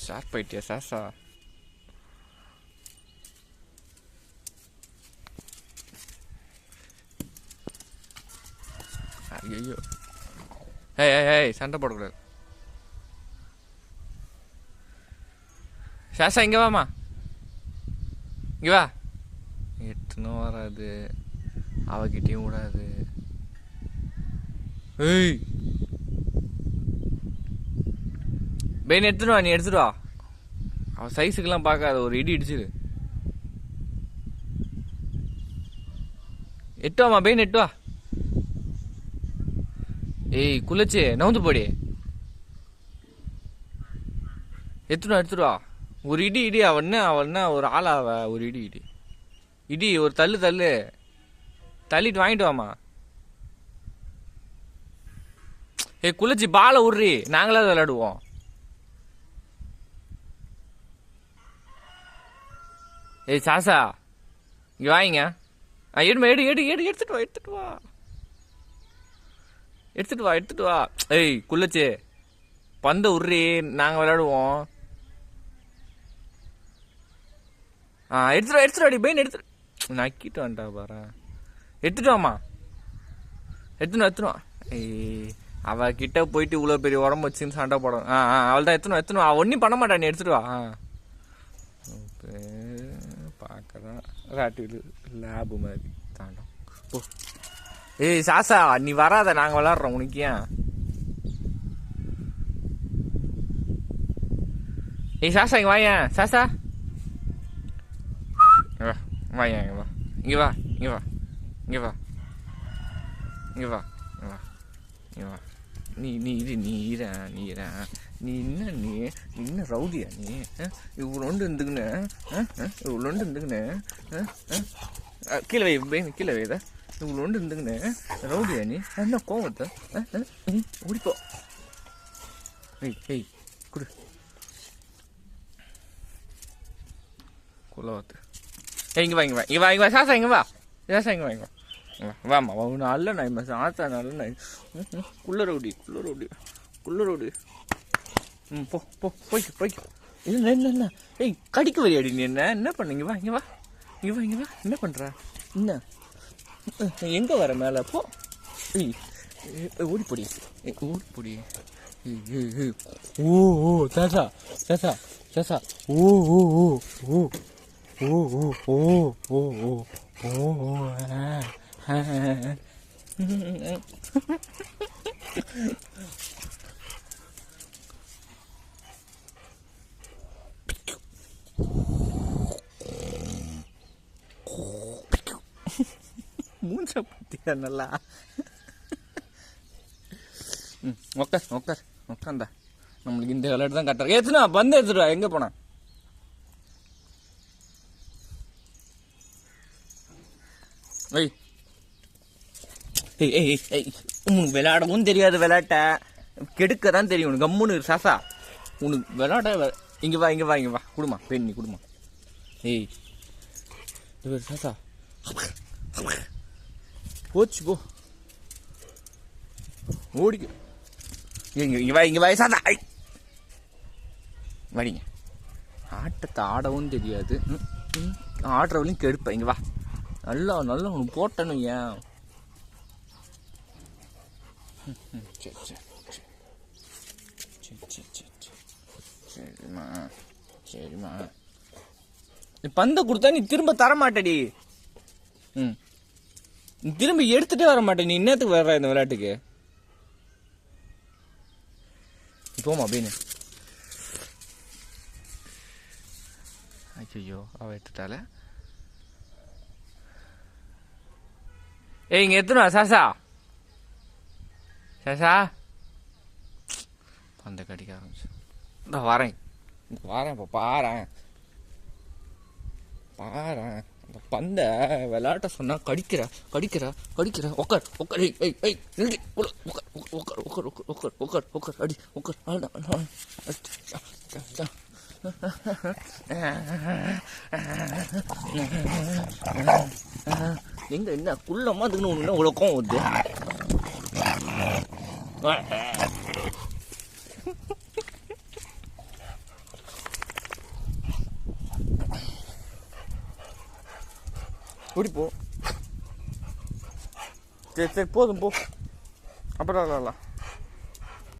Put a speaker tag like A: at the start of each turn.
A: Sharp ஆயிட்டியா சாசா? ஐயோ, ஏய் சண்டை போடக்கூடாது. சாசா இங்கே வாமா, இங்கே வா. எட்டுனும் வராது, அவகிட்டையும் விடாது. ஏய் பெயின் எடுத்துட்டு வா, நீ எடுத்துட்டு வா. அவன் சைஸுக்கெல்லாம் பார்க்காத, ஒரு இடி இடிச்சிரு. எட்டுவாமா பெயின், எட்டுவா. ஏய் குளிச்சு நவுந்து போடி. எடுத்துட்டு வா. ஒரு இடி இடி. அவன்னா ஒரு ஆளாவ. ஒரு இடி ஒரு தள்ளு தள்ளிட்டு வாங்கிட்டு வாமா. ஏய் குளிச்சு பாலை உடுறி, நாங்களாவது விளையாடுவோம். ஏய் சாசா இங்க வாங்க. எடுத்துட்டு வா. ஏய் குள்ளச்சு பந்த உர்றி, நாங்க விளையாடுவோம். எடுத்துட்டு பெயின் எடுத்து நக்கிட்டு வந்துட்டா பாரு. எடுத்துட்டு வாமா, எடுத்துட்டு வா. ஏய் அவ கிட்ட போயிட்டு இவ்வளவு பெரிய உடம்பு வச்சுன்னு சண்டை போடும். அவள் தான் எடுத்துன்னு வா. ஒன்னும் பண்ண மாட்டா, நீ எடுத்துட்டு வா. பார்க்கறேன் ராட்டில் லேபு மாதிரி தாண்டம் போ. ஏய் சாசா நீ வராத, நாங்க விளாடுறோம். உனக்கு ஏன்? ஏய் சாசா இங்க வாயேன். சாசா வாயேன், இங்க வா. நீ என்ன ரவுடியா நீ? இவ்வளோண்டு இருந்துக்குன்னு கீழே வைதா. இவ்வளோண்டு இருந்துக்குன்னு ரவுடியா நீ? என்ன கோவத்தை ஓடிப்போ. ஏய் குடு குலவத்து. இங்க வா. சாசா இங்க வா. வாமா நல்ல நாய் சாத்தா, நல்ல நாய். குள்ள ரவுடி. போய்க்கு. என்ன ஏய் கடிக்க வரியாடி நீ? என்ன பண்ண? இங்க வா. என்ன பண்ற? என்ன எங்க வர மேல போ. ஓடிப்பொடி. ஓ சாசா ஓ மூஞ்ச பத்தியா நல்லா. உக்காந்தா. நம்மளுக்கு இந்த விளையாட்டு தான் கரெக்டாக. ஏத்துனா பந்து எடுத்துடுவா. எங்க போனா? உனக்கு விளையாடவும் தெரியாது, விளையாட்ட கெடுக்க தான் தெரியும் உனக்கு. கம்முன்னு சாசா, உனக்கு விளையாட. இங்க வா. குடுமா பெண்ணி குடுமா. ஏய் சாசா போச்சு போ. ஓடிக்க. இங்க வா சாசா. வடிங்க. ஆட்டத்தை ஆடவும் தெரியாது, ஆடுறவளையும் கெடுப்பேன். இங்க வா. நல்லா உனக்கு போட்டணும். ஏன் சரிம்மா நீ பந்த கொடுத்தா நீ திரும்ப தர மாட்டடி. நீ திரும்ப எடுத்துட்டே வர மாட்டே. நீ என்னத்துக்கு வர்ற இந்த விளையாட்டுக்கு? போமா அப்படின்னு. ஐயோ அவ எடுத்துட்டால. இங்க எத்தனை சாசா பந்த கடிக்க ஆரம்பிச்சு. வரேன் இப்போ பாறேன். அந்த பந்த விளையாட்ட சொன்னா கடிக்கிற. உக்கார் அடி. எங்க என்ன குள்ளமா அதுக்குன்னு உலகம் வருது. ஓடி போ. சரி சரி போதும் போ. அப்புறம் விளாட்லாம்.